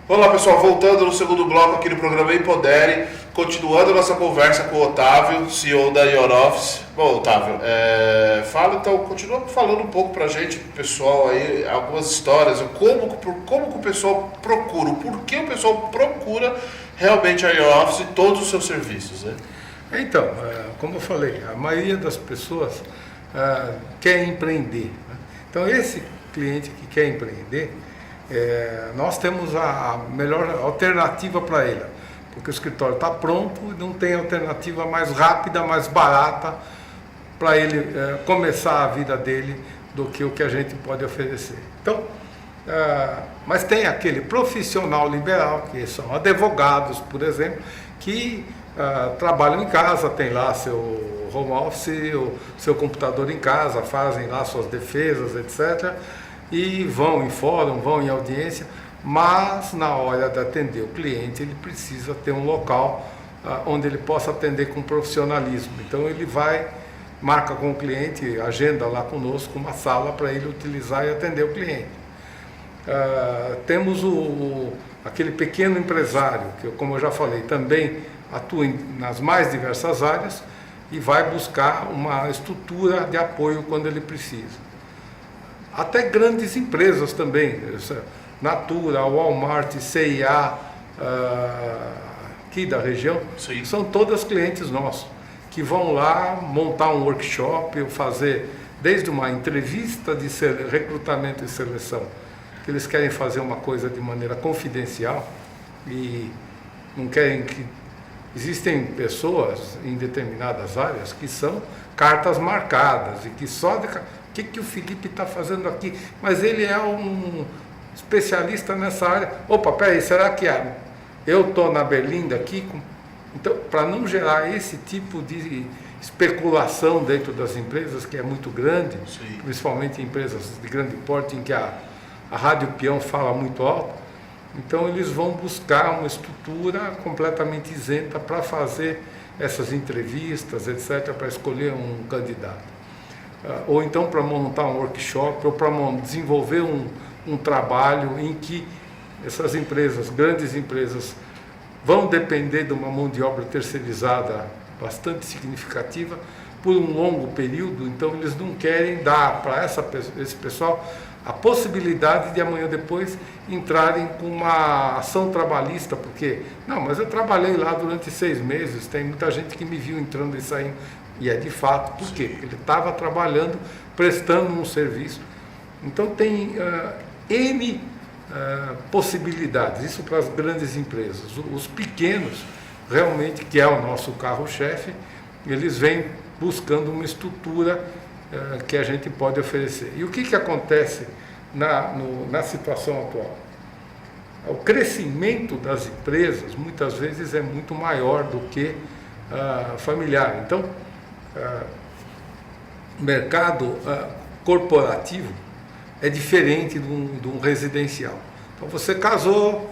Olá pessoal, voltando no segundo bloco aqui do programa Empodere, continuando a nossa conversa com o Otávio, CEO da Your Office. Bom, Otávio, continua falando um pouco pra gente, pessoal, aí, algumas histórias, como que o pessoal procura, por que o pessoal procura realmente a Your Office e todos os seus serviços, né? Então, como eu falei, a maioria das pessoas quer empreender, né? Então, esse cliente que quer empreender, nós temos a melhor alternativa para ele, porque o escritório está pronto e não tem alternativa mais rápida, mais barata para ele começar a vida dele do que o que a gente pode oferecer. Então, mas tem aquele profissional liberal, que são advogados, por exemplo, que trabalham em casa, tem lá seu home office, o seu computador em casa, fazem lá suas defesas, etc., e vão em fórum, vão em audiência, mas na hora de atender o cliente ele precisa ter um local onde ele possa atender com profissionalismo. Então ele vai, marca com o cliente, agenda lá conosco uma sala para ele utilizar e atender o cliente. Temos aquele pequeno empresário, que como eu já falei, também atua nas mais diversas áreas e vai buscar uma estrutura de apoio quando ele precisa. Até grandes empresas também, Natura, Walmart, CIA, aqui da região, Sim. São todas clientes nossos, que vão lá montar um workshop, ou fazer desde uma entrevista de recrutamento e seleção, que eles querem fazer uma coisa de maneira confidencial e não querem que... Existem pessoas em determinadas áreas que são cartas marcadas e que só... O que o Felipe está fazendo aqui? Mas ele é um especialista nessa área. Opa, peraí, será que eu estou na Berlinda aqui? Então, para não gerar esse tipo de especulação dentro das empresas, que é muito grande, Sim. Principalmente em empresas de grande porte, em que a rádio peão fala muito alto, então eles vão buscar uma estrutura completamente isenta para fazer essas entrevistas, etc., para escolher um candidato. Ou então para montar um workshop, ou para desenvolver um trabalho em que essas empresas, grandes empresas, vão depender de uma mão de obra terceirizada bastante significativa por um longo período. Então eles não querem dar para esse pessoal a possibilidade de amanhã depois entrarem com uma ação trabalhista, porque, não, mas eu trabalhei lá durante 6 meses, tem muita gente que me viu entrando e saindo. E é de fato, por quê? Porque ele estava trabalhando, prestando um serviço. Então tem N possibilidades, isso para as grandes empresas. Os pequenos, realmente, que é o nosso carro-chefe, eles vêm buscando uma estrutura que a gente pode oferecer. E o que acontece na situação atual? O crescimento das empresas, muitas vezes, é muito maior do que familiar. Então, o mercado corporativo é diferente de um residencial. Então você casou,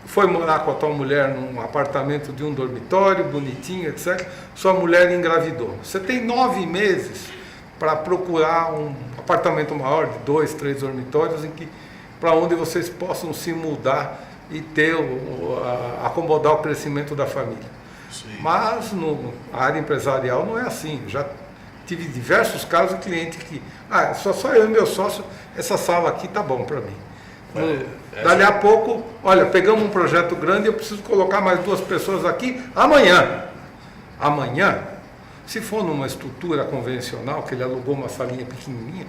foi morar com a tua mulher num apartamento de um dormitório, bonitinho, etc. Sua mulher engravidou. Você tem 9 meses para procurar um apartamento maior de 2, 3 dormitórios para onde vocês possam se mudar e acomodar o crescimento da família. Sim. Mas a área empresarial não é assim. Já tive diversos casos de cliente que, só eu e meu sócio, essa sala aqui tá bom para mim. Dali a pouco, olha, pegamos um projeto grande, eu preciso colocar mais 2 pessoas aqui amanhã. Amanhã, se for numa estrutura convencional, que ele alugou uma salinha pequenininha,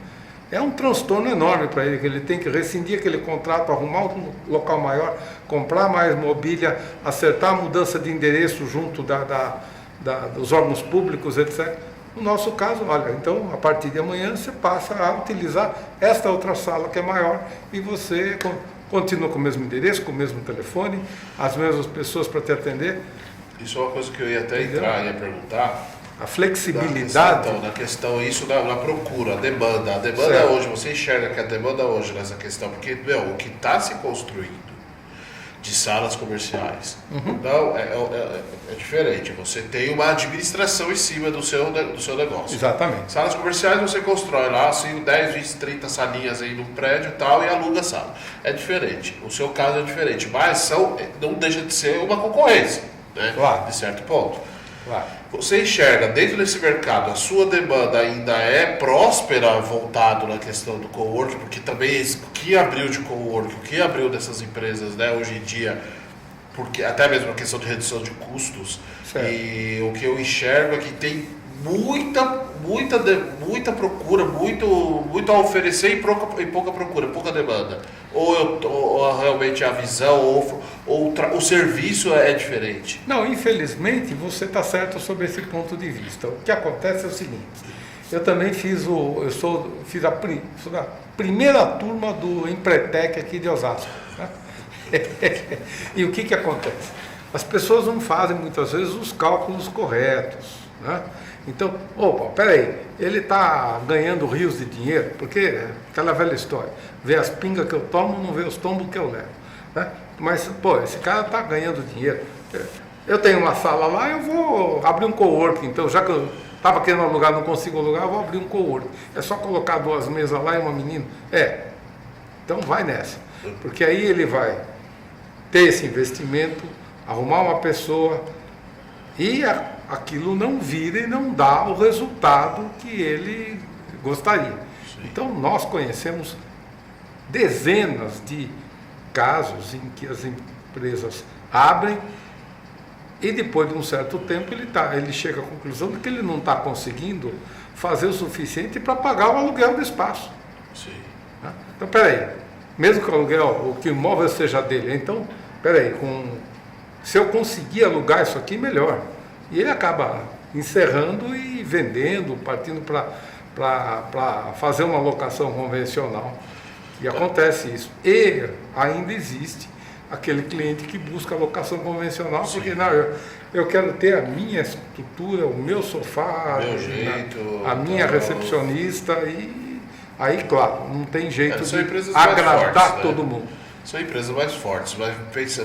é um transtorno enorme para ele, que ele tem que rescindir aquele contrato, arrumar um local maior, comprar mais mobília, acertar a mudança de endereço junto dos órgãos públicos, etc. No nosso caso, olha, então, a partir de amanhã você passa a utilizar esta outra sala que é maior e você continua com o mesmo endereço, com o mesmo telefone, as mesmas pessoas para te atender. Isso é uma coisa que eu ia até entrar, ia perguntar. A flexibilidade... Na questão isso na procura, a demanda. A demanda certo. Hoje, você enxerga que a demanda hoje nessa questão, porque o que está se construindo de salas comerciais. Então, é diferente. Você tem uma administração em cima do seu negócio. Exatamente. Salas comerciais você constrói lá, assim, 10, 20, 30 salinhas aí no prédio e tal, e aluga a sala. É diferente. O seu caso é diferente, mas não deixa de ser uma concorrência, né? Claro. De certo ponto. Claro. Você enxerga dentro desse mercado, a sua demanda ainda é próspera voltado na questão do coworking, porque também o que abriu de coworking, o que abriu dessas empresas, né, hoje em dia, porque até mesmo a questão de redução de custos, certo. E o que eu enxergo é que tem muita procura, muito a oferecer e pouca procura, pouca demanda. Ou realmente a visão, ou o serviço é diferente. Não, infelizmente você está certo sobre esse ponto de vista. O que acontece é o seguinte, eu também sou da primeira turma do Empretec aqui de Osasco. Né? E o que acontece? As pessoas não fazem muitas vezes os cálculos corretos, né? Então, peraí, ele está ganhando rios de dinheiro, porque aquela velha história, vê as pingas que eu tomo, não vê os tombos que eu levo, né? Mas, esse cara está ganhando dinheiro. Eu tenho uma sala lá, eu vou abrir um coworking, então já que eu estava querendo alugar, não consigo alugar, eu vou abrir um coworking. É só colocar 2 mesas lá e uma menina. Então vai nessa, porque aí ele vai ter esse investimento, arrumar uma pessoa e aquilo não vira e não dá o resultado que ele gostaria. Sim. Então nós conhecemos dezenas de casos em que as empresas abrem e depois de um certo tempo ele chega à conclusão de que ele não está conseguindo fazer o suficiente para pagar o aluguel do espaço. Sim. Então peraí, mesmo que o aluguel, que o imóvel seja dele, então peraí, se eu conseguir alugar isso aqui, melhor. E ele acaba encerrando e vendendo, partindo para fazer uma locação convencional. E acontece isso. E ainda existe aquele cliente que busca a locação convencional, Sim. porque não, eu quero ter a minha estrutura, o meu sofá, a minha recepcionista, e aí, claro, não tem jeito de agradar fortes, todo mundo. São empresas mais fortes, mas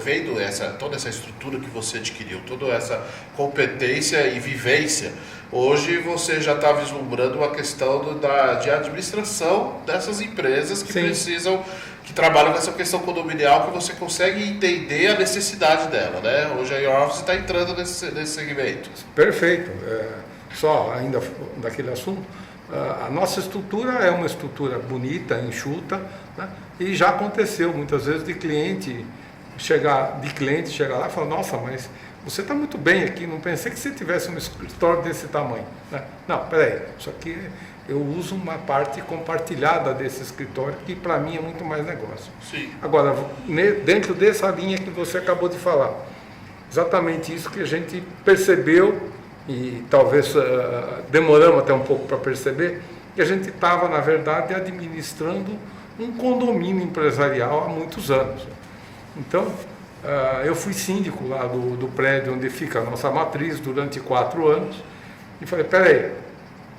vendo toda essa estrutura que você adquiriu, toda essa competência e vivência, hoje você já está vislumbrando uma questão de administração dessas empresas que precisam, que trabalham com essa questão condominial, que você consegue entender a necessidade dela, né? Hoje a Your Office está entrando nesse segmento. Perfeito. Só ainda daquele assunto, a nossa estrutura é uma estrutura bonita, enxuta, né? E já aconteceu muitas vezes de cliente chegar lá e falar, nossa, mas você está muito bem aqui, não pensei que você tivesse um escritório desse tamanho, né? Não, peraí, isso aqui eu uso uma parte compartilhada desse escritório, que para mim é muito mais negócio. Sim. Agora, dentro dessa linha que você acabou de falar, exatamente isso que a gente percebeu, e talvez demoramos até um pouco para perceber, que a gente estava, na verdade, administrando um condomínio empresarial há muitos anos. Então, eu fui síndico lá do prédio onde fica a nossa matriz durante 4 anos, e falei, peraí,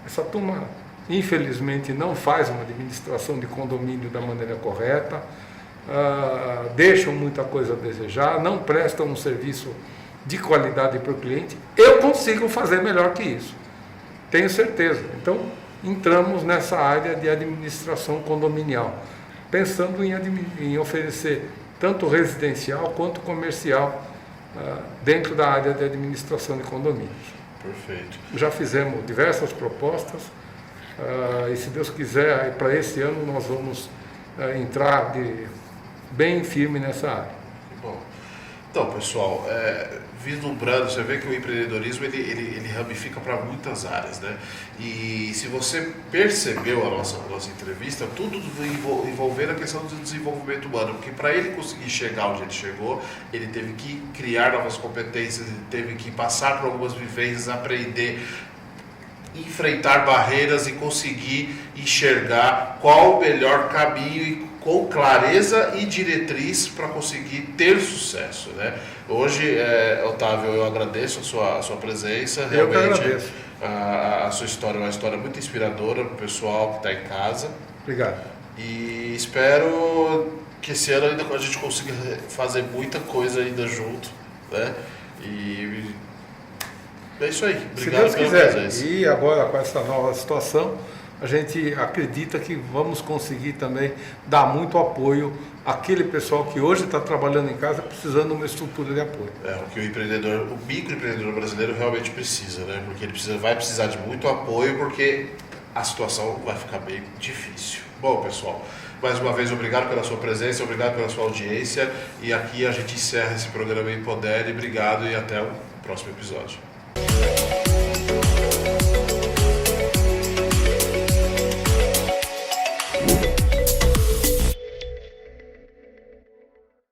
essa turma infelizmente não faz uma administração de condomínio da maneira correta, deixam muita coisa a desejar, não prestam um serviço de qualidade para o cliente. Eu consigo fazer melhor que isso, tenho certeza. Então entramos nessa área de administração condominial, pensando em oferecer tanto residencial quanto comercial dentro da área de administração de condomínios. Perfeito. Já fizemos diversas propostas, e se Deus quiser, para esse ano nós vamos entrar bem firme nessa área. Bom, então pessoal, vislumbrando, você vê que o empreendedorismo ele ramifica para muitas áreas, né? E se você percebeu a nossa entrevista, tudo envolvendo a questão do desenvolvimento humano, porque para ele conseguir chegar onde ele chegou, ele teve que criar novas competências, ele teve que passar por algumas vivências, aprender, enfrentar barreiras e conseguir enxergar qual o melhor caminho com clareza e diretriz para conseguir ter sucesso, né? Hoje, Otávio, eu agradeço a sua presença. Eu que agradeço. A sua história é uma história muito inspiradora para o pessoal que está em casa. Obrigado. E espero que esse ano ainda a gente consiga fazer muita coisa ainda junto, né? E é isso aí. Obrigado Se Deus pela quiser. presença. E agora com essa nova situação, a gente acredita que vamos conseguir também dar muito apoio àquele pessoal que hoje está trabalhando em casa precisando de uma estrutura de apoio. É o que o microempreendedor brasileiro realmente precisa, né? Porque ele vai precisar de muito apoio, porque a situação vai ficar bem difícil. Bom, pessoal, mais uma vez obrigado pela sua presença, obrigado pela sua audiência, e aqui a gente encerra esse programa Empodere. Obrigado e até o próximo episódio.